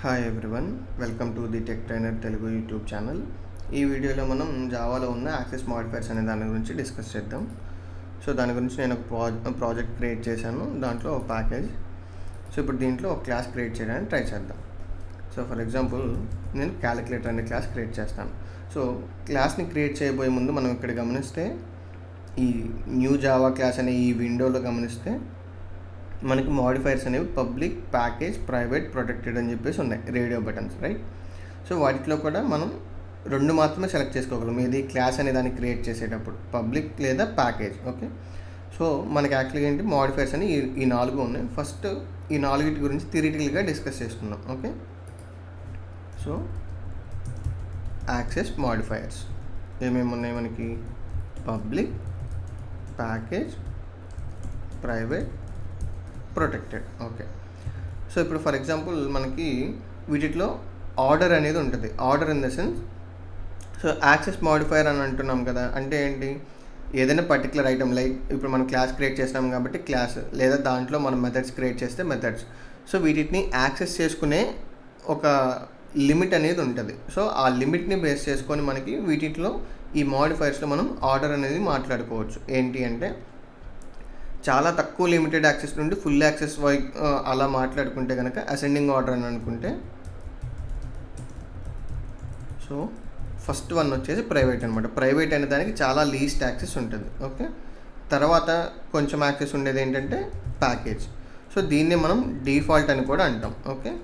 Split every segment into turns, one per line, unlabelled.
Hi everyone, welcome to the tech trainer Telugu YouTube channel. ఈ వీడియోలో మనం జావాలో ఉన్న యాక్సెస్ మాడిఫైర్స్ అనే దాని గురించి డిస్కస్ చేద్దాం. సో దాని గురించి నేను ఒక ప్రాజెక్ట్ క్రియేట్ చేశాను, దాంట్లో ఒక ప్యాకేజ్. సో ఇప్పుడు దీంట్లో ఒక క్లాస్ క్రియేట్ చేయడానికి ట్రై చేద్దాం. సో ఫర్ ఎగ్జాంపుల్ నేను క్యాలిక్యులేటర్ అనే క్లాస్ క్రియేట్ చేస్తాను. సో క్లాస్ని క్రియేట్ చేయబోయే ముందు మనం ఇక్కడ గమనిస్తే ఈ న్యూ జావా క్లాస్ అనే ఈ విండోలో గమనిస్తే మనకి మాడిఫైర్స్ అనేవి పబ్లిక్, ప్యాకేజ్, ప్రైవేట్, ప్రొటెక్టెడ్ అని చెప్పేసి ఉన్నాయి, రేడియో బటన్స్, రైట్? సో వాటిలో కూడా మనం రెండు మాత్రమే సెలెక్ట్ చేసుకోగలం. ఇది క్లాస్ అనే దాన్ని క్రియేట్ చేసేటప్పుడు పబ్లిక్ లేదా ప్యాకేజ్. ఓకే, సో మనకి యాక్చువల్గా ఏంటి మాడిఫైర్స్ అని ఈ నాలుగు ఉన్నాయి. ఫస్ట్ ఈ నాలుగిటి గురించి థియరిటికల్గా డిస్కస్ చేసుకుందాం. ఓకే, సో యాక్సెస్ మాడిఫైర్స్ ఏమేమి ఉన్నాయి మనకి? Public, package, private, protected. Okay, so ఇప్పుడు ఫర్ ఎగ్జాంపుల్ మనకి వీటిలో ఆర్డర్ అనేది ఉంటుంది. Order in the sense, so access modifier అని అంటున్నాం కదా, అంటే ఏంటి? ఏదైనా పర్టికులర్ ఐటమ్, లైక్ ఇప్పుడు మనం క్లాస్ క్రియేట్ చేసినాం కాబట్టి క్లాస్, లేదా దాంట్లో మనం మెథడ్స్ క్రియేట్ చేస్తే మెథడ్స్. సో వీటిని యాక్సెస్ చేసుకునే ఒక లిమిట్ అనేది ఉంటుంది. సో ఆ లిమిట్ని బేస్ చేసుకొని మనకి వీటిలో ఈ మాడిఫైర్స్లో మనం ఆర్డర్ అనేది మాట్లాడుకోవచ్చు. ఏంటి అంటే చాలా తక్కువ లిమిటెడ్ యాక్సెస్ నుండి ఫుల్ యాక్సెస్ అలా మాట్లాడుకుంటే కనుక అసెండింగ్ ఆర్డర్ అని అనుకుంటే, సో ఫస్ట్ వన్ వచ్చేసి ప్రైవేట్ అనమాట. ప్రైవేట్ అనే దానికి చాలా లీస్ట్ యాక్సెస్ ఉంటుంది. ఓకే, తర్వాత కొంచెం యాక్సెస్ ఉండేది ఏంటంటే ప్యాకేజ్. సో దీన్ని మనం డిఫాల్ట్ అని కూడా అంటాం. ఓకే,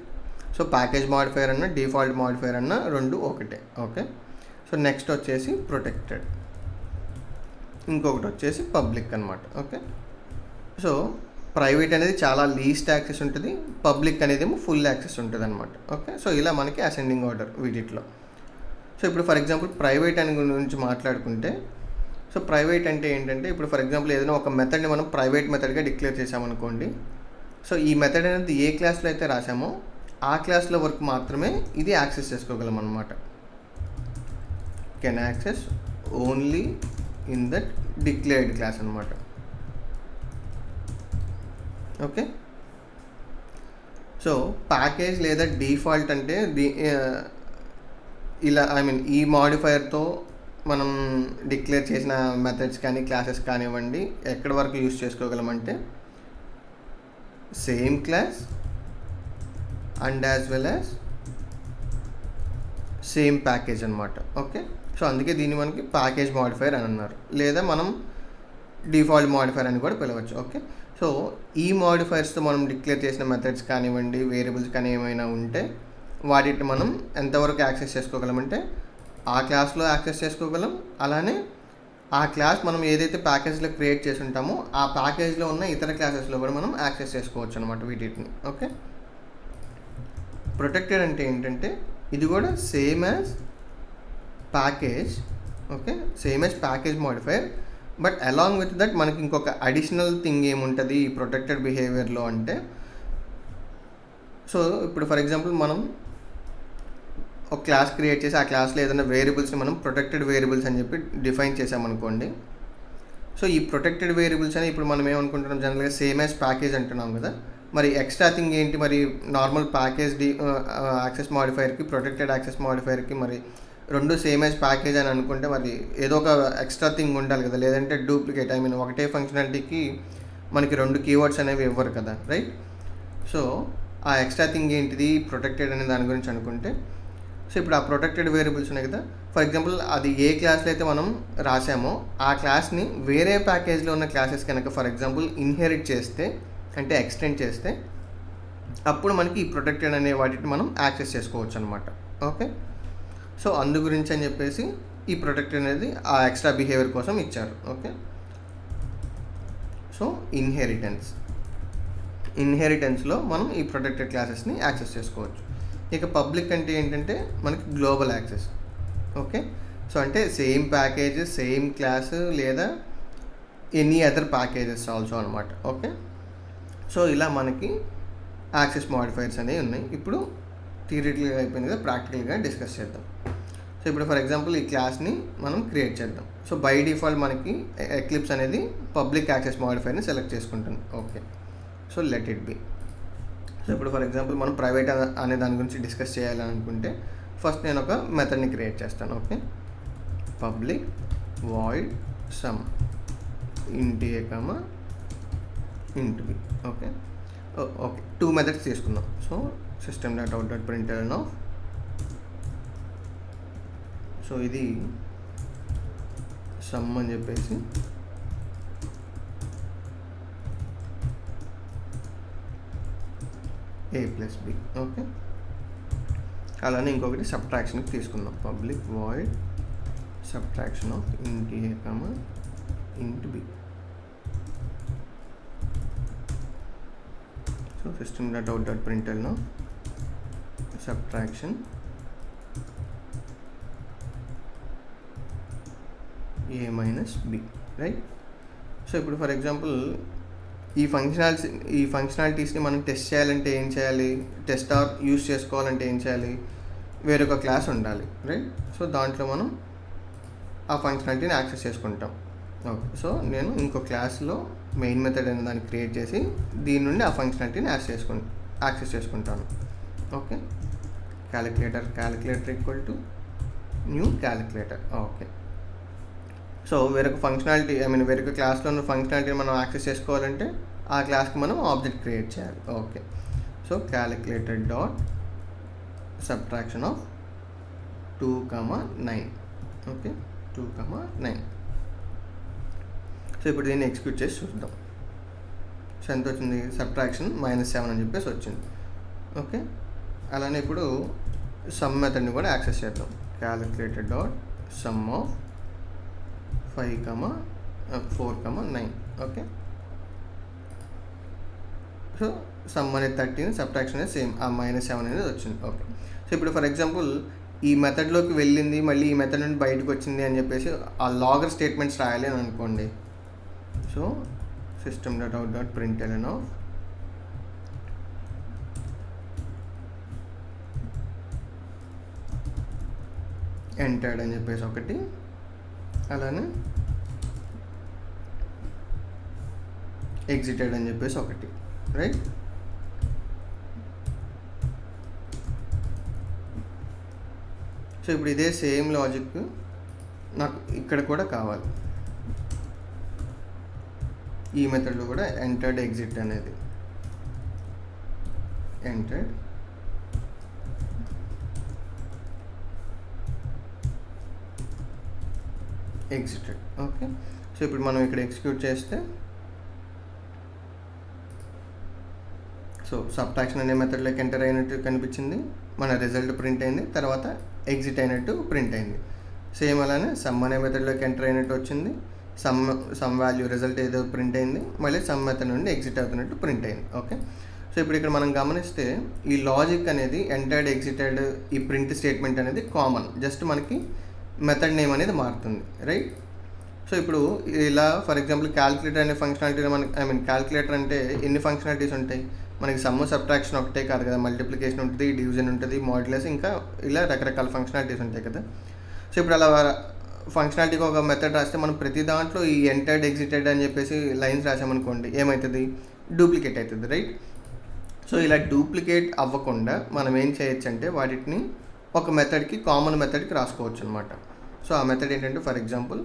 సో ప్యాకేజ్ మాడిఫైర్ అన్న డిఫాల్ట్ మాడిఫైర్ అన్న రెండు ఒకటే. ఓకే, సో నెక్స్ట్ వచ్చేసి ప్రొటెక్టెడ్, ఇంకొకటి వచ్చేసి పబ్లిక్ అనమాట. ఓకే, సో ప్రైవేట్ అనేది చాలా లీస్ట్ యాక్సెస్ ఉంటుంది, పబ్లిక్ అనేది ఏమో ఫుల్ యాక్సెస్ ఉంటుంది అనమాట. ఓకే, సో ఇలా మనకి అసెండింగ్ ఆర్డర్ వీటిలో. సో ఇప్పుడు ఫర్ ఎగ్జాంపుల్ ప్రైవేట్ అని గురించి మాట్లాడుకుంటే, సో ప్రైవేట్ అంటే ఏంటంటే, ఇప్పుడు ఫర్ ఎగ్జాంపుల్ ఏదైనా ఒక మెథడ్ని మనం ప్రైవేట్ మెథడ్గా డిక్లేర్ చేసామనుకోండి. సో ఈ మెథడ్ అనేది ఏ క్లాస్లో అయితే రాసామో ఆ క్లాస్లో వరకు మాత్రమే ఇది యాక్సెస్ చేసుకోగలం అనమాట. Can access only in that declared class అనమాట. ఓకే, సో ప్యాకేజ్ లేదా డిఫాల్ట్ అంటే ఇలా ఈ మాడిఫైర్తో మనం డిక్లేర్ చేసిన మెథడ్స్ కానీ క్లాసెస్ కానివ్వండి ఎక్కడి వరకు యూస్ చేసుకోగలమంటే same class and as well as same package అనమాట. ఓకే, సో అందుకే దీన్ని మనకి ప్యాకేజ్ మాడిఫైర్ అని అన్నారు, లేదా మనం డిఫాల్ట్ మాడిఫైర్ అని కూడా పిలవచ్చు. ఓకే, సో ఈ మాడిఫైర్స్తో మనం డిక్లేర్ చేసిన మెథడ్స్ కానివ్వండి, వేరియబుల్స్ కానీ ఏమైనా ఉంటే వాటిని మనం ఎంతవరకు యాక్సెస్ చేసుకోగలమంటే ఆ క్లాస్లో యాక్సెస్ చేసుకోగలం. అలానే ఆ క్లాస్ మనం ఏదైతే ప్యాకేజ్లో క్రియేట్ చేసి ఉంటామో ఆ ప్యాకేజ్లో ఉన్న ఇతర క్లాసెస్లో కూడా మనం యాక్సెస్ చేసుకోవచ్చు అనమాట వీటిని. ఓకే, ప్రొటెక్టెడ్ అంటే ఏంటంటే ఇది కూడా same as package. Okay, same as package modifier, but along with that మనకి ఇంకొక అడిషనల్ థింగ్ ఏముంటుంది ఈ ప్రొటెక్టెడ్ బిహేవియర్లో అంటే, సో ఇప్పుడు ఫర్ ఎగ్జాంపుల్ మనం ఒక క్లాస్ క్రియేట్ చేసి ఆ క్లాస్లో ఏదైనా వేరియబుల్స్ని మనం ప్రొటెక్టెడ్ వేరియబుల్స్ అని చెప్పి డిఫైన్ చేసామనుకోండి. సో ఈ ప్రొటెక్టెడ్ వేరియబుల్స్ అని ఇప్పుడు మనం ఏమనుకుంటున్నాం, జనరల్గా సేమ్ యాజ్ ప్యాకేజ్ అంటున్నాం కదా. మరి ఎక్స్ట్రా థింగ్ ఏంటి? మరి నార్మల్ ప్యాకేజ్ యాక్సెస్ మాడిఫైర్కి ప్రొటెక్టెడ్ యాక్సెస్ మాడిఫైర్కి మరి రెండు సేమ్ యాజ్ ప్యాకేజ్ అని అనుకుంటే మరి ఏదో ఒక ఎక్స్ట్రా థింగ్ ఉండాలి కదా, లేదంటే డూప్లికేట్. ఒకటే ఫంక్షనాలిటీకి మనకి రెండు కీవర్డ్స్ అనేవి ఇవ్వరు కదా, రైట్? సో ఆ ఎక్స్ట్రా థింగ్ ఏంటిది ప్రొటెక్టెడ్ అనే దాని గురించి అనుకుంటే, సో ఇప్పుడు ఆ ప్రొటెక్టెడ్ వేరియబుల్స్ ఉన్నాయి కదా, ఫర్ ఎగ్జాంపుల్ అది ఏ క్లాస్లో అయితే మనం రాసామో ఆ క్లాస్ని వేరే ప్యాకేజ్లో ఉన్న క్లాసెస్ కనుక ఫర్ ఎగ్జాంపుల్ ఇన్హెరిట్ చేస్తే, అంటే ఎక్స్టెండ్ చేస్తే, అప్పుడు మనకి ఈ ప్రొటెక్టెడ్ అనే వాటిని మనం యాక్సెస్ చేసుకోవచ్చు అనమాట. ఓకే, సో అందు గురించి అని చెప్పేసి ఈ ప్రొటెక్టెడ్ అనేది ఆ ఎక్స్ట్రా బిహేవియర్ కోసం ఇచ్చారు. ఓకే, సో ఇన్హెరిటెన్స్లో మనం ఈ ప్రొటెక్టెడ్ క్లాసెస్ని యాక్సెస్ చేసుకోవచ్చు. ఇక పబ్లిక్ అంటే ఏంటంటే మనకి గ్లోబల్ యాక్సెస్. ఓకే, సో అంటే సేమ్ ప్యాకేజ్, సేమ్ క్లాస్ లేదా ఎనీ అదర్ ప్యాకేజెస్ ఆల్సో అనమాట. ఓకే, సో ఇలా మనకి యాక్సెస్ మాడిఫైర్స్ అనేవి ఉన్నాయి. ఇప్పుడు థియరిటికల్గా అయిపోయింది కదా, ప్రాక్టికల్గా డిస్కస్ చేద్దాం. సో ఇప్పుడు ఫర్ ఎగ్జాంపుల్ ఈ క్లాస్ని మనం క్రియేట్ చేద్దాం. సో బై డిఫాల్ట్ మనకి ఎక్లిప్స్ అనేది పబ్లిక్ యాక్సెస్ మాడిఫైర్ని సెలెక్ట్ చేసుకుంటుంది. Okay, so let it be. So ఇప్పుడు ఫర్ ఎగ్జాంపుల్ మనం ప్రైవేట్ అనే దాని గురించి డిస్కస్ చేయాలని అనుకుంటే ఫస్ట్ నేను ఒక మెథడ్ని క్రియేట్ చేస్తాను. Okay, public void some int a comma int b. Okay okay 2 methods తీసుకుందాం. సో system.out.println ఆఫ్, సో ఇది సమ్ అని చెప్పేసి a ప్లస్ b. ఓకే, అలానే ఇంకొకటి సబ్ట్రాక్షన్కి తీసుకుందాం. Public void subtraction of int a comma int b. So system.out.println of subtraction a minus b, right. So ఇప్పుడు for example ఈ ఫంక్షనాలిటీస్ని మనం టెస్ట్ చేయాలంటే ఏం చేయాలి, టెస్ట్ ఆర్ యూస్ చేసుకోవాలంటే ఏం చేయాలి, వేరొక క్లాస్ ఉండాలి, రైట్. సో దాంట్లో మనం ఆ ఫంక్షనాలిటీని యాక్సెస్ చేసుకుంటాం. ఓకే, సో నేను ఇంకో క్లాస్లో మెయిన్ మెథడ్ అనే దాన్ని క్రియేట్ చేసి దీని నుండి ఆ ఫంక్షనాలిటీని యాక్సెస్ చేసుకుంటాను. Okay, calculator equal to new calculator. Okay, so వేరొక ఫంక్షనాలిటీ వేరొక క్లాస్లో ఉన్న ఫంక్షనాలిటీని మనం యాక్సెస్ చేసుకోవాలంటే ఆ క్లాస్కి మనం ఆబ్జెక్ట్ క్రియేట్ చేయాలి. Okay, so calculator dot subtraction of 2,9. Okay, 2,9. So ఇప్పుడు దీన్ని ఎగ్జిక్యూట్ చేసి చూద్దాం. సో ఎంత వచ్చింది, సబ్ట్రాక్షన్ -7 అని చెప్పేసి వచ్చింది. ఓకే, అలానే ఇప్పుడు సమ్ మెథడ్ని కూడా యాక్సెస్ చేద్దాం. Calculator dot some of 5,4,9. Okay, so some అనేది 13, సబ్ట్రాక్షన్ అనేది సేమ్, ఆ -7 అనేది వచ్చింది. ఓకే, సో ఇప్పుడు ఫర్ ఎగ్జాంపుల్ ఈ మెథడ్లోకి వెళ్ళింది, మళ్ళీ ఈ మెథడ్ నుండి బయటకు వచ్చింది అని చెప్పేసి ఆ లాగర్ స్టేట్మెంట్స్ రాయాలి అని అనుకోండి. సో system.out.println ఆఫ్ ఎంటర్డ్ అని చెప్పేసి ఒకటి, అలానే ఎగ్జిటెడ్ అని చెప్పేసి ఒకటి, రైట్. సో ఇప్పుడు ఇదే సేమ్ లాజిక్ నాకు ఇక్కడ కూడా కావాలి. ఈ మెథడ్లో కూడా ఎంటర్డ్ ఎగ్జిట్ అనేది ఎంటర్డ్ ఎగ్జిటెడ్. ఓకే, సో ఇప్పుడు మనం ఇక్కడ ఎగ్జిక్యూట్ చేస్తే సో సబ్ట్రాక్షన్ అనే మెథడ్లోకి ఎంటర్ అయినట్టు కనిపించింది, మన రిజల్ట్ ప్రింట్ అయింది, తర్వాత ఎగ్జిట్ అయినట్టు ప్రింట్ అయింది. సేమ్ అలానే సమ్ అనే మెథడ్లోకి ఎంటర్ అయినట్టు వచ్చింది, సమ్ వాల్యూ రిజల్ట్ ఏదో ప్రింట్ అయింది, మళ్ళీ సమ్ మెథడ్ నుండి ఎగ్జిట్ అవుతున్నట్టు ప్రింట్ అయింది. ఓకే, సో ఇప్పుడు ఇక్కడ మనం గమనిస్తే ఈ లాజిక్ అనేది ఎంటర్డ్ ఎగ్జిటెడ్ ఈ ప్రింట్ స్టేట్మెంట్ అనేది కామన్, జస్ట్ మనకి మెథడ్ నేమ్ అనేది మారుతుంది, రైట్. సో ఇప్పుడు ఇలా ఫర్ ఎగ్జాంపుల్ క్యాలిక్యులేటర్ అనే ఫంక్షనాలిటీ మనకి క్యాలిక్యులేటర్ అంటే ఎన్ని ఫంక్షనాలిటీస్ ఉంటాయి మనకి, సమ్ సబ్ట్రాక్షన్ ఒకటే కాదు కదా, మల్టిప్లికేషన్ ఉంటుంది, డివిజన్ ఉంటుంది, మాడ్యులస్, ఇంకా ఇలా రకరకాల ఫంక్షనాలిటీస్ ఉంటాయి కదా. సో ఇప్పుడు అలా ఫంక్షనాలిటీకి ఒక మెథడ్ రాస్తే మనం ప్రతి దాంట్లో ఈ ఎంటర్డ్ ఎగ్జిటెడ్ అని చెప్పేసి లైన్స్ రాసామనుకోండి, ఏమవుతుంది, డూప్లికేట్ అవుతుంది, రైట్. సో ఇలా డూప్లికేట్ అవ్వకుండా మనం ఏం చేయొచ్చు అంటే వాటిని ఒక మెథడ్కి కామన్ మెథడ్కి రాసుకోవచ్చు అనమాట. సో ఆ మెథడ్ ఏంటంటే ఫర్ ఎగ్జాంపుల్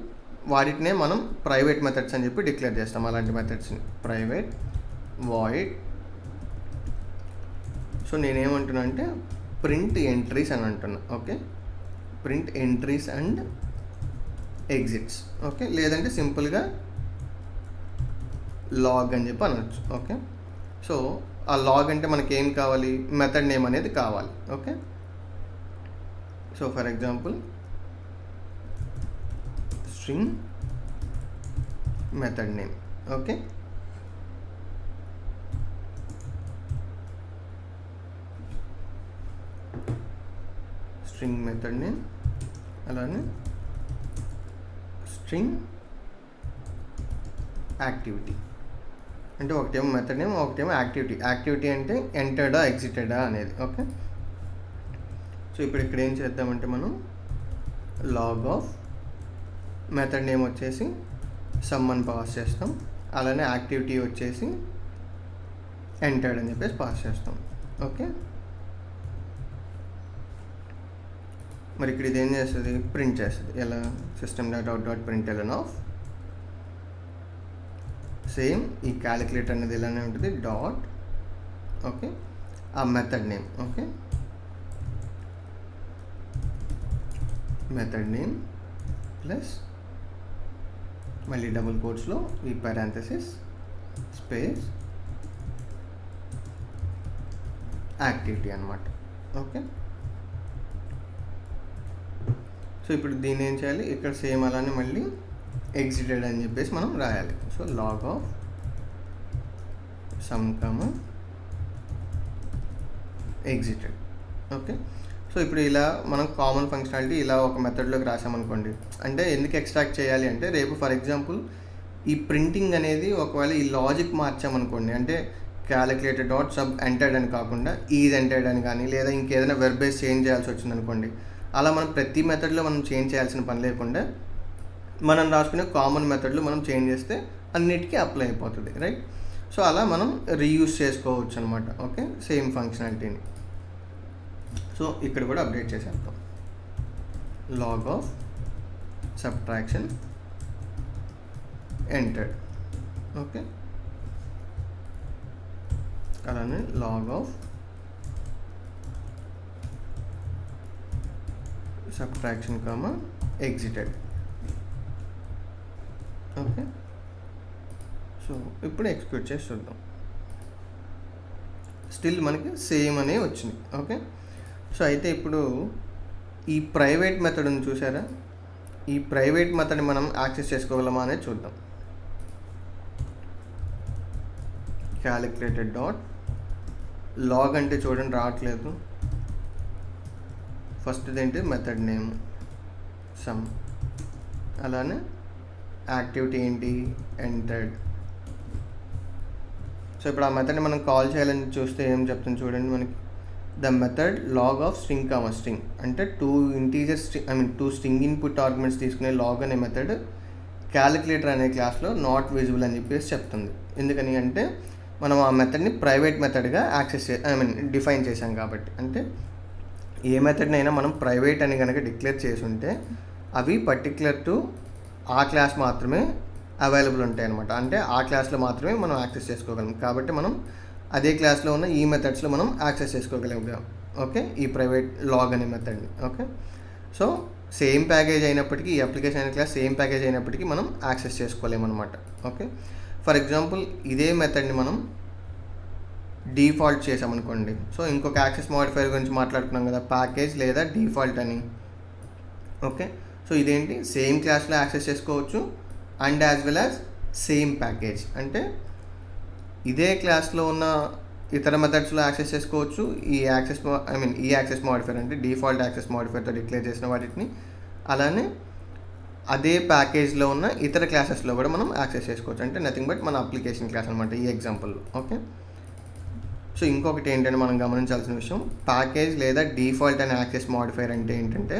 వాటినే మనం ప్రైవేట్ మెథడ్స్ అని చెప్పి డిక్లేర్ చేస్తాం. అలాంటి మెథడ్స్ని ప్రైవేట్ వాయిడ్, సో నేనేమంటున్నా అంటే ప్రింట్ ఎంట్రీస్ అని అంటున్నా. Okay, print entries and exits. Okay, లేదంటే సింపుల్గా లాగ్ అని చెప్పి అనవచ్చు. ఓకే, సో ఆ లాగ్ అంటే మనకి ఏం కావాలి, మెథడ్ నేమ్ అనేది కావాలి. Okay, so for example string method name. Okay, string method name, అలానే స్ట్రింగ్ యాక్టివిటీ. అంటే ఒకటేమో మెథడ్ నేమ్, ఒకటేమో యాక్టివిటీ. యాక్టివిటీ అంటే ఎంటర్డా ఎగ్జిటెడా అనేది. ఓకే, సో ఇప్పుడు ఇక్కడ ఏం చేద్దామంటే మనం లాగ్ ఆఫ్ మెథడ్ నేమ్ వచ్చేసి సమ్ అని పాస్ చేస్తాం, అలానే యాక్టివిటీ వచ్చేసి ఎంటర్డ్ అని చెప్పేసి పాస్ చేస్తాం. ఓకే. మరి ఇక్కడ ఇది ఏం చేస్తుంది, ప్రింట్ చేస్తుంది. ఎలా, system dot out dot println of same ఈ క్యాలిక్యులేటర్ అనేది ఇలానే ఉంటుంది డాట్, ఓకే, ఆ method name, okay, method name plus మళ్ళీ డబుల్ కోట్స్లో ఈ పారాంథసిస్ స్పేస్ యాక్టివిటీ అనమాట. ఓకే. సో ఇప్పుడు దీన్ని ఏం చేయాలి, ఇక్కడ సేమ్ అలానే మళ్ళీ ఎగ్జిటెడ్ అని చెప్పేసి మనం రాయాలి. So log of sum comma exited. Okay. So ఇప్పుడు ఇలా మనం కామన్ ఫంక్షనాలిటీ ఇలా ఒక మెథడ్లోకి రాసామనుకోండి. అంటే ఎందుకు ఎక్స్ట్రాక్ట్ చేయాలి అంటే, రేపు ఫర్ ఎగ్జాంపుల్ ఈ ప్రింటింగ్ అనేది ఒకవేళ ఈ లాజిక్ మార్చామనుకోండి, అంటే క్యాలిక్యులేటర్ డాట్ సబ్ ఎంటర్డ్ అని కాకుండా ఈజ్ ఎంటర్డ్ అని కానీ, లేదా ఇంకేదైనా వెర్బేస్ చేంజ్ చేయాల్సి వచ్చిందనుకోండి, అలా మనం ప్రతి మెథడ్లో మనం చేంజ్ చేయాల్సిన పని లేకుండా మనం రాసుకునే కామన్ మెథడ్లో మనం చేంజ్ చేస్తే అన్నిటికీ అప్లై అయిపోతుంది, రైట్. సో అలా మనం రీయూజ్ చేసుకోవచ్చు అనమాట. Okay, same ఫంక్షనాలిటీని. సో ఇక్కడ కూడా అప్డేట్ చేసేద్దాం. Log of subtraction entered. Okay, అలానే log of subtraction comma exited. Okay. So ఇప్పుడు ఎక్స్క్యూట్ చేసి చూద్దాం. స్టిల్ మనకి సేమ్ అనే వచ్చింది. ఓకే. సో అయితే ఇప్పుడు ఈ ప్రైవేట్ మెథడ్ ఉంది చూసారా, ఈ ప్రైవేట్ మెథడ్ మనం యాక్సెస్ చేసుకోగలమా అనేది చూద్దాం. క్యాలిక్యులేటెడ్ డాట్ లాగ్ అంటే చూడండి రావట్లేదు. ఫస్ట్ ఏంటి మెథడ్ నేమ్ సమ్, అలానే యాక్టివిటీ ఏంటి ఎంటర్డ్. సో ఇప్పుడు ఆ మెథడ్ని మనం కాల్ చేయాలని చూస్తే ఏం చెప్తుంది చూడండి మనకి, the method log of string comma string, అంటే 2 integer two string input arguments తీసుకునే లాగ్ అనే మెథడ్ క్యాలిక్యులేటర్ అనే క్లాస్లో నాట్ విజిబుల్ అని చెప్పేసి చెప్తుంది. ఎందుకని అంటే మనం ఆ మెథడ్ని ప్రైవేట్ మెథడ్గా డిఫైన్ చేసాం కాబట్టి. అంటే ఏ మెథడ్నైనా మనం ప్రైవేట్ అని కనుక డిక్లేర్ చేసి ఉంటే అవి పర్టికులర్ టు ఆ క్లాస్ మాత్రమే అవైలబుల్ ఉంటాయి అనమాట. అంటే ఆ క్లాస్లో మాత్రమే మనం యాక్సెస్ చేసుకోగలం. కాబట్టి మనం అదే క్లాస్లో ఉన్న ఈ మెథడ్స్లో మనం యాక్సెస్ చేసుకోగలిగాం. ఓకే, ఈ ప్రైవేట్ లాగ్ అనే మెథడ్ని. ఓకే. సో సేమ్ ప్యాకేజ్ అయినప్పటికీ, ఈ అప్లికేషన్ అనే క్లాస్ సేమ్ ప్యాకేజ్ అయినప్పటికీ మనం యాక్సెస్ చేసుకోలేమన్నమాట. ఓకే. ఫర్ ఎగ్జాంపుల్ ఇదే మెథడ్ని మనం డిఫాల్ట్ చేసామనుకోండి. సో ఇంకొక యాక్సెస్ మోడిఫైర్ గురించి మాట్లాడుకున్నాం కదా, ప్యాకేజ్ లేదా డిఫాల్ట్ అని. ఓకే. సో ఇదేంటి, సేమ్ క్లాస్లో యాక్సెస్ చేసుకోవచ్చు and as well as same package. అంటే ఇదే క్లాస్లో ఉన్న ఇతర మెథడ్స్లో యాక్సెస్ చేసుకోవచ్చు. ఈ యాక్సెస్ మోడిఫైర్ అంటే డిఫాల్ట్ యాక్సెస్ మోడిఫైర్తో డిక్లేర్ చేసిన వాటిని, అలానే అదే ప్యాకేజ్లో ఉన్న ఇతర క్లాసెస్లో కూడా మనం యాక్సెస్ చేసుకోవచ్చు. అంటే నథింగ్ బట్ మన అప్లికేషన్ క్లాస్ అనమాట ఈ ఎగ్జాంపుల్లో. ఓకే. సో ఇంకొకటి ఏంటంటే మనం గమనించాల్సిన విషయం, ప్యాకేజ్ లేదా డిఫాల్ట్ అనే యాక్సెస్ మోడిఫైర్ అంటే ఏంటంటే,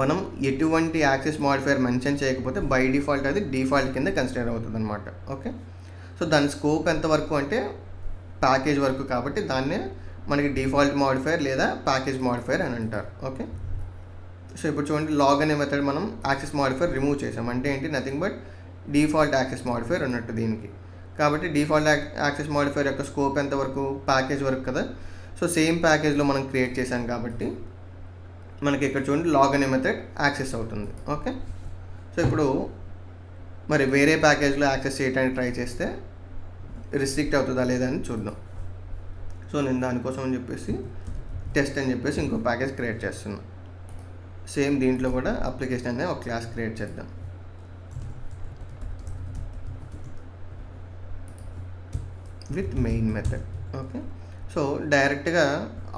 మనం ఎటువంటి యాక్సెస్ మోడిఫైర్ మెన్షన్ చేయకపోతే బై డిఫాల్ట్ అది డిఫాల్ట్ కింద కన్సిడర్ అవుతుంది అనమాట. ఓకే. సో దాని స్కోప్ ఎంతవరకు అంటే ప్యాకేజ్ వరకు, కాబట్టి దాన్నే మనకి డిఫాల్ట్ మోడిఫైర్ లేదా ప్యాకేజ్ మోడిఫైర్ అని అంటారు. ఓకే. సో ఇప్పుడు చూడండి, లాగ్ అనే మెథడ్ మనం యాక్సెస్ మోడిఫైర్ రిమూవ్ చేసాం. అంటే ఏంటి, nothing but default access modifier ఉన్నట్టు దీనికి. కాబట్టి డిఫాల్ట్ యాక్సెస్ మోడిఫైర్ యొక్క స్కోప్ ఎంతవరకు, ప్యాకేజ్ వరకు కదా. సో సేమ్ ప్యాకేజ్లో మనం క్రియేట్ చేసాం కాబట్టి మనకి ఇక్కడ చూడండి లాగ్ అనే మెథడ్ యాక్సెస్ అవుతుంది. ఓకే. సో ఇప్పుడు మరి వేరే ప్యాకేజ్లో యాక్సెస్ చేయడానికి ట్రై చేస్తే రిస్ట్రిక్ట్ అవుతుందా లేదా అని చూద్దాం. సో నేను దానికోసం అని చెప్పేసి టెస్ట్ అని చెప్పేసి ఇంకో ప్యాకేజ్ క్రియేట్ చేస్తున్నాను. సేమ్ దీంట్లో కూడా అప్లికేషన్ అనే ఒక క్లాస్ క్రియేట్ చేద్దాం. With main method. Okay. So డైరెక్ట్గా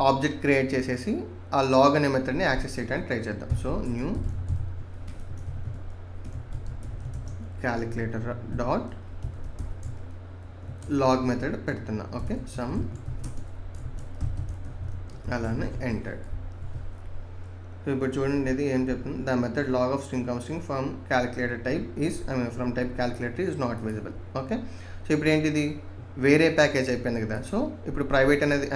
ఆబ్జెక్ట్ క్రియేట్ చేసేసి ఆ లాగ్ అనే మెథడ్ని యాక్సెస్ చేయడానికి ట్రై చేద్దాం. So new calculator dot log method పెడుతున్నా. ఓకే, సమ్, అలానే ఎంటర్. సో ఇప్పుడు చూడండి ఇది ఏం చెప్తుంది, the method log of string comma string from calculator type is from type calculator is not visible. Okay. So ఇప్పుడు ఏంటిది, వేరే ప్యాకేజ్ అయిపోయింది కదా. సో ఇప్పుడు ప్రైవేట్ అనేది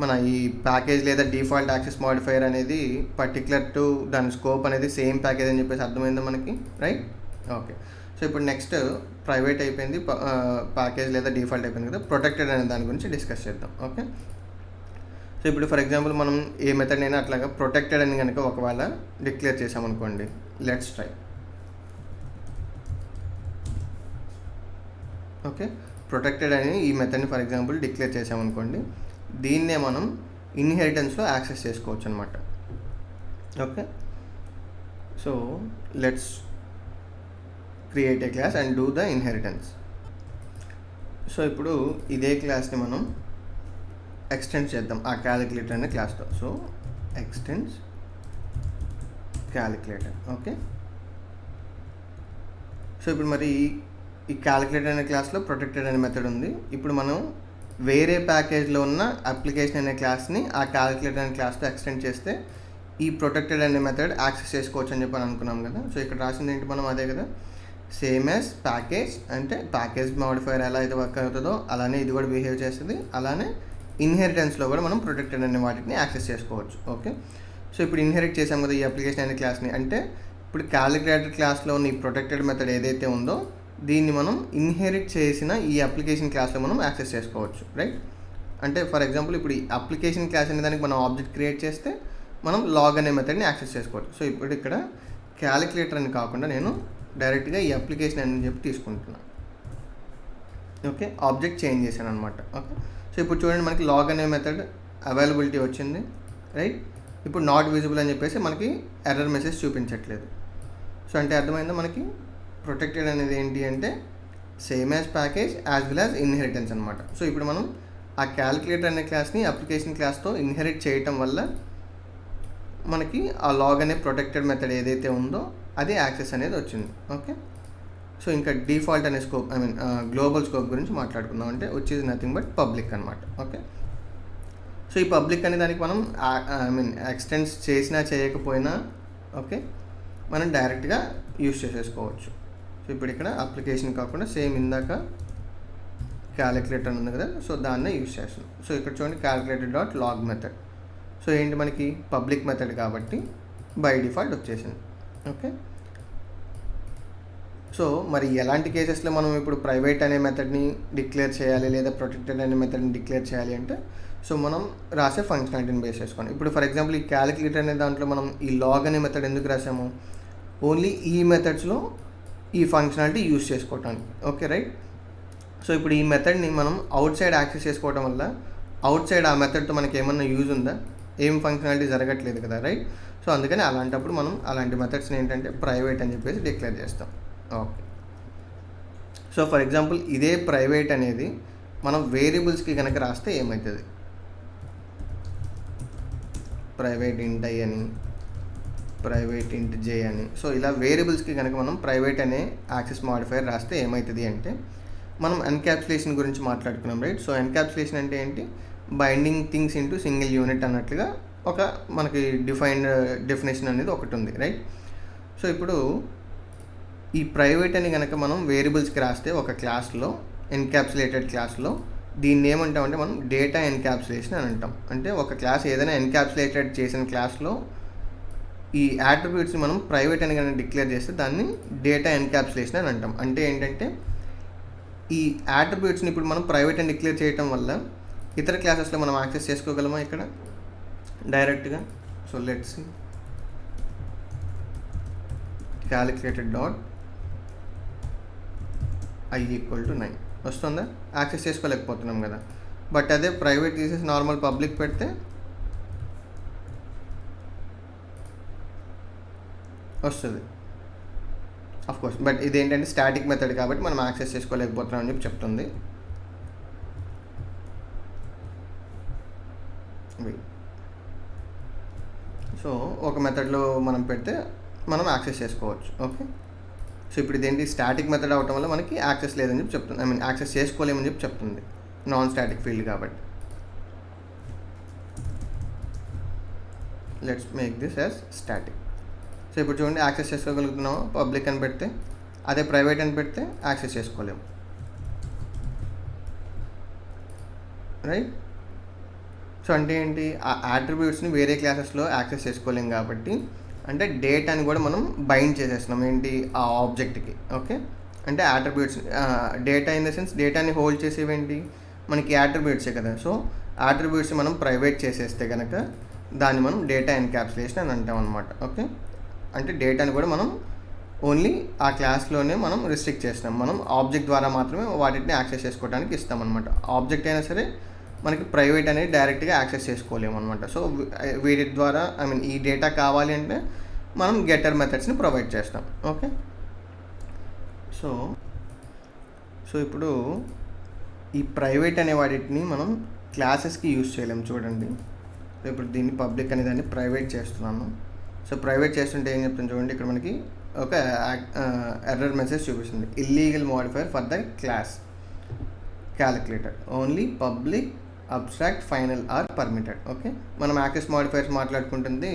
మన ఈ ప్యాకేజ్ లేదా డిఫాల్ట్ యాక్సెస్ మాడిఫైయర్ అనేది పర్టికులర్ టు దాని స్కోప్ అనేది సేమ్ ప్యాకేజ్ అని చెప్పేసి అర్థమైందా మనకి, రైట్? ఓకే. సో ఇప్పుడు నెక్స్ట్ ప్రైవేట్ అయిపోయింది, ప్యాకేజ్ లేదా డిఫాల్ట్ అయిపోయింది కదా. ప్రొటెక్టెడ్ అనే దాని గురించి డిస్కస్ చేద్దాం. ఓకే. సో ఇప్పుడు ఫర్ ఎగ్జాంపుల్ మనం ఏ మెథడ్ అయినా అట్లాగా ప్రొటెక్టెడ్ అని కనుక ఒకవేళ డిక్లేర్ చేసామనుకోండి, లెట్స్ ట్రై. ఓకే, ప్రొటెక్టెడ్ అని ఈ మెథడ్ని ఫర్ ఎగ్జాంపుల్ డిక్లేర్ చేసామనుకోండి, దీన్నే మనం ఇన్హెరిటెన్స్లో యాక్సెస్ చేసుకోవచ్చు అనమాట. Okay, so let's create a class and do the inheritance. So ఇప్పుడు ఇదే క్లాస్ని మనం ఎక్స్టెండ్ చేద్దాం ఆ క్యాలిక్యులేటర్ అనే క్లాస్తో. So extends calculator. Okay, so ఇప్పుడు మరి ఈ క్యాలిక్యులేటర్ అనే క్లాస్లో ప్రొటెక్టెడ్ అనే మెథడ్ ఉంది. ఇప్పుడు మనం వేరే ప్యాకేజ్లో ఉన్న అప్లికేషన్ అనే క్లాస్ని ఆ క్యాలిక్యులేటర్ అనే క్లాస్తో ఎక్స్టెండ్ చేస్తే ఈ ప్రొటెక్టెడ్ అనే మెథడ్ యాక్సెస్ చేసుకోవచ్చు అని చెప్పి అనుకున్నాం కదా. సో ఇక్కడ రాసింది ఏంటి, మనం అదే కదా, సేమ్ యాజ్ ప్యాకేజ్, అంటే ప్యాకేజ్ మాడిఫైయర్ ఎలా అయితే వర్క్ అవుతుందో అలానే ఇది కూడా బిహేవ్ చేస్తుంది. అలానే ఇన్హెరిటెన్స్లో కూడా మనం ప్రొటెక్టెడ్ అనే వాటిని యాక్సెస్ చేసుకోవచ్చు. ఓకే, సో ఇప్పుడు ఇన్హెరిట్ చేసాం కదా ఈ అప్లికేషన్ అనే క్లాస్ని, అంటే ఇప్పుడు క్యాలిక్యులేటర్ క్లాస్లో ఉన్న ఈ ప్రొటెక్టెడ్ మెథడ్ ఏదైతే ఉందో దీన్ని మనం ఇన్హెరిట్ చేసిన ఈ అప్లికేషన్ క్లాస్లో మనం యాక్సెస్ చేసుకోవచ్చు, రైట్? అంటే ఫర్ ఎగ్జాంపుల్ ఇప్పుడు ఈ అప్లికేషన్ క్లాస్ అనే దానికి మనం ఆబ్జెక్ట్ క్రియేట్ చేస్తే మనం లాగ్ అనే మెథడ్ని యాక్సెస్ చేసుకోవచ్చు. సో ఇప్పుడు ఇక్కడ క్యాలిక్యులేటర్ అని కాకుండా నేను డైరెక్ట్గా ఈ అప్లికేషన్ అని చెప్పి తీసుకుంటున్నాను. ఓకే, ఆబ్జెక్ట్ చేంజ్ చేశాను అనమాట. ఓకే, సో ఇప్పుడు చూడండి మనకి లాగ్ అనే మెథడ్ అవైలబిలిటీ వచ్చింది, రైట్? ఇప్పుడు నాట్ విజిబుల్ అని చెప్పేసి మనకి ఎర్రర్ మెసేజ్ చూపించట్లేదు. సో అంటే అర్థమైందా మనకి ప్రొటెక్టెడ్ అనేది ఏంటి అంటే same as package as well as inheritance అనమాట. సో ఇప్పుడు మనం ఆ క్యాలిక్యులేటర్ అనే క్లాస్ని అప్లికేషన్ క్లాస్తో ఇన్హెరిట్ చేయటం వల్ల మనకి ఆ లాగ్ అనే ప్రొటెక్టెడ్ మెథడ్ ఏదైతే ఉందో అది యాక్సెస్ అనేది వచ్చింది. ఓకే, సో ఇంకా డిఫాల్ట్ అనే స్కోప్ గ్లోబల్ స్కోప్ గురించి మాట్లాడుకుందాం, అంటే which is nothing but public అనమాట. ఓకే, సో ఈ పబ్లిక్ అనే దానికి మనం ఎక్స్టెండ్స్ చేసినా చేయకపోయినా ఓకే మనం డైరెక్ట్గా యూజ్ చేసేసుకోవచ్చు. సో ఇప్పుడు ఇక్కడ అప్లికేషన్ కాకుండా సేమ్ ఇందాక క్యాలిక్యులేటర్ ఉంది కదా, సో దాన్నే యూజ్ చేస్తున్నాం. సో ఇక్కడ చూడండి calculator dot log method. So ఏంటి మనకి పబ్లిక్ మెథడ్ కాబట్టి బై డిఫాల్ట్ వచ్చేసింది. ఓకే, సో మరి ఎలాంటి కేసెస్లో మనం ఇప్పుడు ప్రైవేట్ అనే మెథడ్ని డిక్లేర్ చేయాలి లేదా ప్రొటెక్టెడ్ అనే మెథడ్ని డిక్లేర్ చేయాలి అంటే, సో మనం రాసే ఫంక్షనాలిటీని బేస్ చేసుకోండి. ఇప్పుడు ఫర్ ఎగ్జాంపుల్ ఈ క్యాలిక్యులేటర్ అనే దాంట్లో మనం ఈ లాగ్ అనే మెథడ్ ఎందుకు రాసాము, ఓన్లీ ఈ మెథడ్స్లో ఈ ఫంక్షనాలిటీ యూజ్ చేసుకోవటానికి. Okay, right? సో ఇప్పుడు ఈ మెథడ్ని మనం అవుట్ సైడ్ యాక్సెస్ చేసుకోవడం వల్ల అవుట్ సైడ్ ఆ మెథడ్తో మనకి ఏమన్నా యూజ్ ఉందా, ఏం ఫంక్షనాలిటీ జరగట్లేదు కదా, రైట్? సో అందుకని అలాంటప్పుడు మనం అలాంటి మెథడ్స్ని ఏంటంటే ప్రైవేట్ అని చెప్పేసి డిక్లేర్ చేస్తాం. ఓకే, సో ఫర్ ఎగ్జాంపుల్ ఇదే ప్రైవేట్ అనేది మనం వేరియబుల్స్కి కనుక రాస్తే ఏమవుతుంది, ప్రైవేట్ ఇంట్ ఐ అని, ప్రైవేట్ ఇంట్ జే అని, సో ఇలా వేరియబుల్స్కి కనుక మనం ప్రైవేట్ అనే యాక్సెస్ మాడిఫైయర్ రాస్తే ఏమవుతుంది అంటే, మనం ఎన్క్యాప్సులేషన్ గురించి మాట్లాడుకున్నాం, రైట్? సో ఎన్క్యాప్సులేషన్ అంటే ఏంటి, binding things into single unit అన్నట్లుగా ఒక మనకి డెఫినేషన్ అనేది ఒకటి ఉంది, రైట్? సో ఇప్పుడు ఈ ప్రైవేట్ అని కనుక మనం వేరియబుల్స్కి రాస్తే ఒక క్లాస్లో, ఎన్క్యాప్సులేటెడ్ క్లాస్లో, దీన్ని ఏమంటామంటే మనం డేటా ఎన్క్యాప్సులేషన్ అని అంటాం. అంటే ఒక క్లాస్ ఏదైనా ఎన్క్యాప్సులేటెడ్ చేసిన క్లాస్లో ఈ యాట్రిబ్యూట్స్ని మనం ప్రైవేట్ అని కనుక డిక్లేర్ చేస్తే దాన్ని డేటా ఎన్క్యాప్సులేషన్ అని అంటాం. అంటే ఏంటంటే ఈ యాట్రిబ్యూట్స్ని ఇప్పుడు మనం ప్రైవేట్ అని డిక్లేర్ చేయటం వల్ల ఇతర క్లాసెస్లో మనం యాక్సెస్ చేసుకోగలమా ఇక్కడ డైరెక్ట్గా? So let's calculated dot I equal to 9 వస్తుందా? యాక్సెస్ చేసుకోలేకపోతున్నాం కదా. బట్ అదే ప్రైవేట్ తీసేసి నార్మల్ పబ్లిక్ పెడితే వస్తుంది కోర్స్. బట్ ఇదేంటంటే స్టాటిక్ మెథడ్ కాబట్టి మనం యాక్సెస్ చేసుకోలేకపోతున్నాం అని చెప్పి చెప్తుంది. సో ఒక మెథడ్లో మనం పెడితే మనం యాక్సెస్ చేసుకోవచ్చు. ఓకే, సో ఇప్పుడు ఇదేంటి స్టాటిక్ మెథడ్ అవటం వల్ల మనకి యాక్సెస్ లేదని చెప్పి చెప్తుంది, యాక్సెస్ చేసుకోలేమని చెప్పి చెప్తుంది, నాన్ స్టాటిక్ ఫీల్డ్ కాబట్టి. Let's make this as static. So ఇప్పుడు చూడండి యాక్సెస్ చేసుకోగలుగుతున్నాము పబ్లిక్ అని పెడితే, అదే ప్రైవేట్ అని పెడితే యాక్సెస్ చేసుకోలేము. రైట్. సో అంటే ఏంటి, ఆ యాట్రిబ్యూట్స్ని వేరే క్లాసెస్లో యాక్సెస్ చేసుకోలేం కాబట్టి, అంటే డేటాని కూడా మనం బైండ్ చేసేస్తున్నాం ఏంటి ఆ ఆబ్జెక్ట్కి. ఓకే, అంటే attributes, data in the sense డేటాని హోల్డ్ చేసేవేంటి మనకి యాట్రిబ్యూట్సే కదా. సో యాట్రిబ్యూట్స్ మనం ప్రైవేట్ చేసేస్తే కనుక దాన్ని మనం డేటా ఎన్క్యాప్సులేషన్ అని అంటాం అనమాట. ఓకే, అంటే డేటాని కూడా మనం ఓన్లీ ఆ క్లాస్లోనే మనం రిస్ట్రిక్ట్ చేస్తాం. మనం ఆబ్జెక్ట్ ద్వారా మాత్రమే వాటిని యాక్సెస్ చేసుకోవడానికి ఇస్తాం అనమాట. ఆబ్జెక్ట్ అయినా సరే మనకి ప్రైవేట్ అనేది డైరెక్ట్గా యాక్సెస్ చేసుకోలేము అనమాట. సో వీటి ద్వారా ఈ డేటా కావాలి అంటే మనం గెటర్ మెథడ్స్ని ప్రొవైడ్ చేస్తాం. ఓకే, సో ఇప్పుడు ఈ ప్రైవేట్ అనే వాటిని మనం క్లాసెస్కి యూజ్ చేయలేము. చూడండి, ఇప్పుడు దీన్ని పబ్లిక్ అనే దాన్ని ప్రైవేట్ చేస్తున్నాను. సో ప్రైవేట్ చేస్తుంటే ఏం చెప్తాను చూడండి, ఇక్కడ మనకి ఒక ఎర్రర్ మెసేజ్ చూపిస్తుంది, illegal modifier for the class calculator only public abstract final are permitted. Okay, మనం యాక్సెస్ మోడిఫైర్స్ మాట్లాడుకుంటుంది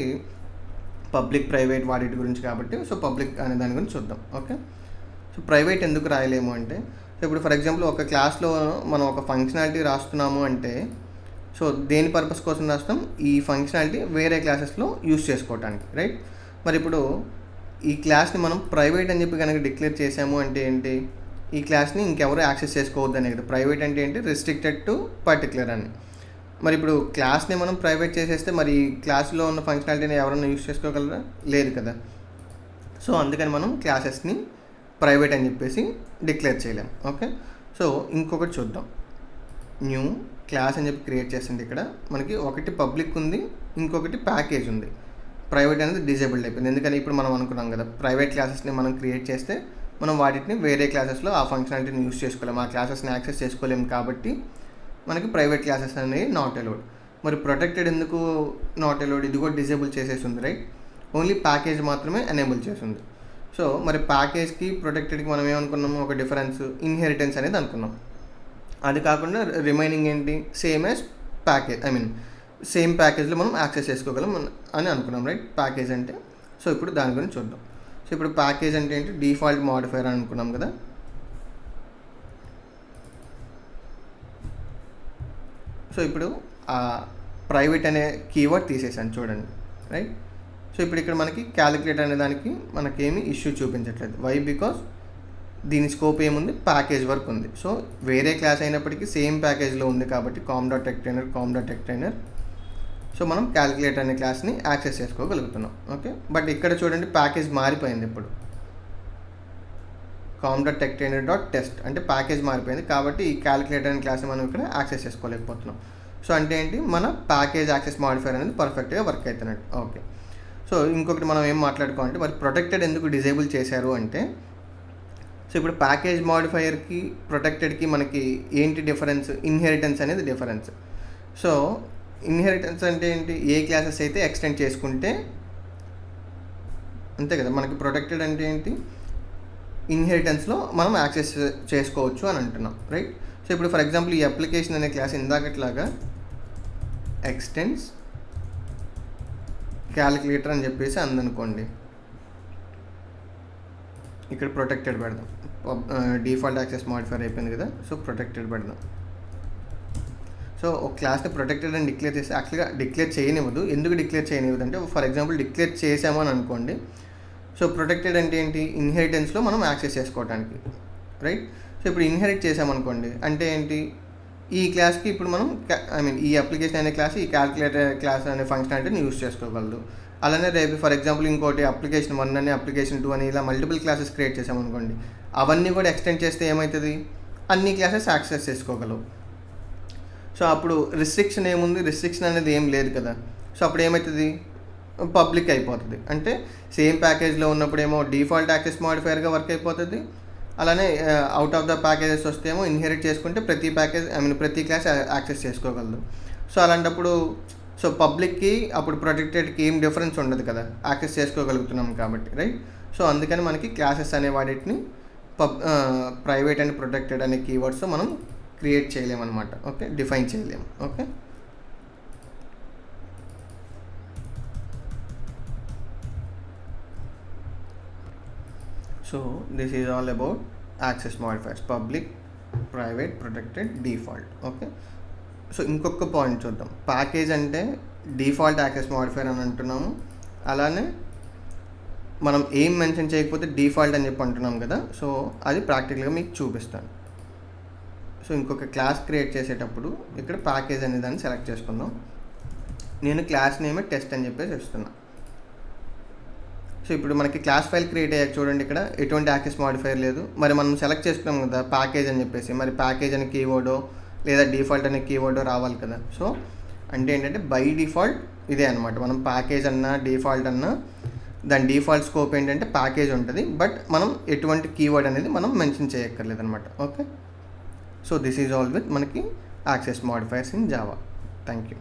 పబ్లిక్ ప్రైవేట్ వాటి గురించి కాబట్టి, సో పబ్లిక్ అనే దాని గురించి చూద్దాం. ఓకే, సో ప్రైవేట్ ఎందుకు రాయలేము అంటే, సో ఇప్పుడు ఫర్ ఎగ్జాంపుల్ ఒక క్లాస్లో మనం ఒక ఫంక్షనాలిటీ రాస్తున్నాము అంటే, సో దేని పర్పస్ కోసం రాస్తాం, ఈ ఫంక్షనాలిటీ వేరే క్లాసెస్లో యూజ్ చేసుకోవటానికి, రైట్. మరి ఇప్పుడు ఈ క్లాస్ని మనం ప్రైవేట్ అని చెప్పి కనుక డిక్లేర్ చేసాము అంటే ఏంటి, ఈ క్లాస్ని ఇంకెవరు యాక్సెస్ చేసుకోవద్దు అనేది కదా. ప్రైవేట్ అంటే ఏంటి, రిస్ట్రిక్టెడ్ టు పర్టికులర్ అని. మరి ఇప్పుడు క్లాస్ని మనం ప్రైవేట్ చేసేస్తే మరి ఈ క్లాస్లో ఉన్న ఫంక్షనాలిటీని ఎవరైనా యూజ్ చేసుకోగలరా, లేదు కదా. సో అందుకని మనం క్లాసెస్ని ప్రైవేట్ అని చెప్పేసి డిక్లేర్ చేయలేం. ఓకే, సో ఇంకొకటి చూద్దాం, న్యూ క్లాస్ అని చెప్పి క్రియేట్ చేసింది. ఇక్కడ మనకి ఒకటి పబ్లిక్ ఉంది, ఇంకొకటి ప్యాకేజ్ ఉంది. ప్రైవేట్ అనేది డిజేబుల్డ్ అయిపోయింది, ఎందుకని ఇప్పుడు మనం అనుకున్నాం కదా ప్రైవేట్ క్లాసెస్ని మనం క్రియేట్ చేస్తే మనం వాటిని వేరే క్లాసెస్లో ఆ ఫంక్షనాలిటీని యూజ్ చేసుకోలేము, ఆ క్లాసెస్ని యాక్సెస్ చేసుకోలేము కాబట్టి మనకి ప్రైవేట్ క్లాసెస్ అనేవి నాట్ అలౌడ్. మరి ప్రొటెక్టెడ్ ఎందుకు నాట్ అలౌడ్, ఇది కూడా డిజేబుల్ చేసేసింది, రైట్. ఓన్లీ ప్యాకేజ్ మాత్రమే ఎనేబుల్ చేసింది. సో మరి ప్యాకేజ్కి ప్రొటెక్టెడ్కి మనం ఏమనుకున్నాము, ఒక డిఫరెన్స్ ఇన్హెరిటెన్స్ అనేది అనుకున్నాం. అది కాకుండా రిమైనింగ్ ఏంటి, సేమ్ యాజ్ ప్యాకేజ్, సేమ్ ప్యాకేజ్లో మనం యాక్సెస్ చేసుకోగలం అని అనుకున్నాం, రైట్. ప్యాకేజ్ అంటే, సో ఇప్పుడు దాని గురించి చూద్దాం. సో ఇప్పుడు ప్యాకేజ్ అంటే ఏంటి, డిఫాల్ట్ మోడిఫైర్ అని అనుకున్నాం కదా. సో ఇప్పుడు ఆ ప్రైవేట్ అనే కీవర్డ్ తీసేసాను చూడండి, రైట్. సో ఇప్పుడు ఇక్కడ మనకి క్యాలిక్యులేటర్ అనే దానికి మనకేమి ఇష్యూ చూపించట్లేదు. వై, బికాస్ దీని స్కోప్ ఏముంది, ప్యాకేజ్ వర్క్ ఉంది. సో వేరే క్లాస్ అయినప్పటికీ సేమ్ ప్యాకేజ్లో ఉంది కాబట్టి com.extender సో మనం క్యాలిక్యులేటర్ అనే క్లాస్ని యాక్సెస్ చేసుకోగలుగుతున్నాం. ఓకే, బట్ ఇక్కడ చూడండి ప్యాకేజ్ మారిపోయింది. ఇప్పుడు com.extender.test అంటే ప్యాకేజ్ మారిపోయింది కాబట్టి ఈ క్యాలిక్యులేటర్ అనే క్లాస్ని మనం ఇక్కడ యాక్సెస్ చేసుకోలేకపోతున్నాం. సో అంటే ఏంటి, మన ప్యాకేజ్ యాక్సెస్ మాడిఫైర్ అనేది పర్ఫెక్ట్గా వర్క్ అవుతున్నట్టు. ఓకే, సో ఇంకొకటి మనం ఏం మాట్లాడుకోవాలంటే, మరి ప్రొటెక్టెడ్ ఎందుకు డిజేబుల్ చేశారు అంటే, సో ఇప్పుడు ప్యాకేజ్ మాడిఫైయర్కి ప్రొటెక్టెడ్కి మనకి ఏంటి డిఫరెన్స్, ఇన్హెరిటెన్స్ అనేది డిఫరెన్స్. సో ఇన్హెరిటెన్స్ అంటే ఏంటి, ఏ క్లాసెస్ అయితే ఎక్స్టెండ్ చేసుకుంటే అంతే కదా. మనకి ప్రొటెక్టెడ్ అంటే ఏంటి, ఇన్హెరిటెన్స్లో మనం యాక్సెస్ చేసుకోవచ్చు అని అంటున్నాం, రైట్. సో ఇప్పుడు ఫర్ ఎగ్జాంపుల్ ఈ అప్లికేషన్ అనే క్లాస్ ఇందాకట్లాగా ఎక్స్టెండ్స్ క్యాలిక్యులేటర్ అని చెప్పేసి అందనుకోండి, ఇక్కడ ప్రొటెక్టెడ్ పెడదాం. డిఫాల్ట్ యాక్సెస్ మాడిఫైర్ అయిపోయింది కదా, సో ప్రొటెక్టెడ్ పెడదాం. సో ఒక క్లాస్ని ప్రొటెక్టెడ్ అని డిక్లేర్ చేస్తే యాక్చువల్గా డిక్లేర్ చేయనివ్వదు. ఎందుకు డిక్లేర్ చేయనివ్వదు అంటే, ఫర్ ఎగ్జాంపుల్ డిక్లేర్ చేసామని అనుకోండి, సో ప్రొటెక్టెడ్ అంటే ఏంటి, ఇన్హెరిటెన్స్లో మనం యాక్సెస్ చేసుకోవడానికి, రైట్. సో ఇప్పుడు ఇన్హెరిట్ చేసామనుకోండి అంటే ఏంటి, ఈ క్లాస్కి ఇప్పుడు మనం ఈ అప్లికేషన్ అనే క్లాస్ ఈ క్యాలిక్యులేటర్ క్లాస్ అనే ఫంక్షనాలిటీని యూజ్ చేసుకోగలదు. అలానే రేపు ఫర్ ఎగ్జాంపుల్ ఇంకోటి అప్లికేషన్ 1 అని అప్లికేషన్ 2 అని ఇలా మల్టిపుల్ క్లాసెస్ క్రియేట్ చేసామనుకోండి, అవన్నీ కూడా ఎక్స్టెండ్ చేస్తే ఏమవుతుంది, అన్ని క్లాసెస్ యాక్సెస్ చేసుకోగలవు. సో అప్పుడు రిస్ట్రిక్షన్ ఏముంది, రిస్ట్రిక్షన్ అనేది ఏం లేదు కదా. సో అప్పుడు ఏమవుతుంది, పబ్లిక్ అయిపోతుంది. అంటే సేమ్ ప్యాకేజ్లో ఉన్నప్పుడేమో డిఫాల్ట్ యాక్సెస్ మాడిఫైయర్గా వర్క్ అయిపోతుంది, అలానే అవుట్ ఆఫ్ ద ప్యాకేజెస్ వస్తేమో ఇన్హెరిట్ చేసుకుంటే ప్రతి ప్యాకేజ్ ప్రతి క్లాస్ యాక్సెస్ చేసుకోగలదు. సో అలాంటప్పుడు సో పబ్లిక్కి అప్పుడు ప్రొటెక్టెడ్కి ఏం డిఫరెన్స్ ఉండదు కదా, యాక్సెస్ చేసుకోగలుగుతున్నాం కాబట్టి, రైట్. సో అందుకని మనకి క్లాసెస్ అనే వాటిని ప్రైవేట్ అండ్ ప్రొటెక్టెడ్ అనే కీవర్డ్స్ మనం క్రియేట్ చేయలేమన్నమాట. ఓకే, డిఫైన్ చేయలేము. Okay, so this is all about access modifiers, public, private, protected, default. Okay, so ఇంకొక పాయింట్ చూద్దాం. ప్యాకేజ్ అంటే డిఫాల్ట్ యాక్సెస్ మాడిఫైర్ అని అంటున్నాము, అలానే మనం ఏం మెన్షన్ చేయకపోతే డిఫాల్ట్ అని చెప్పి అంటున్నాం కదా. సో అది ప్రాక్టికల్గా మీకు చూపిస్తాను. సో ఇంకొక క్లాస్ క్రియేట్ చేసేటప్పుడు ఇక్కడ ప్యాకేజ్ అనే దాన్ని సెలెక్ట్ చేసుకుందాం. నేను క్లాస్ నేమ్ టెస్ట్ అని చెప్పేసి ఇస్తున్నా. సో ఇప్పుడు మనకి క్లాస్ ఫైల్ క్రియేట్ అయ్యాక చూడండి, ఇక్కడ ఎటువంటి యాక్సెస్ మాడిఫైర్ లేదు. మరి మనం సెలెక్ట్ చేసుకున్నాం కదా ప్యాకేజ్ అని చెప్పేసి, మరి ప్యాకేజ్ అనే కీవర్డో లేదా డిఫాల్ట్ అనే కీవర్డో రావాలి కదా. సో అంటే ఏంటంటే బై డిఫాల్ట్ ఇదే అనమాట. మనం ప్యాకేజ్ అన్నా డిఫాల్ట్ అన్నా దాని డిఫాల్ట్ స్కోప్ ఏంటంటే ప్యాకేజ్ ఉంటుంది, బట్ మనం ఎటువంటి కీవర్డ్ అనేది మనం మెన్షన్ చేయక్కర్లేదు అనమాట. Okay, so this is all with మనకి access modifiers in Java. Thank you.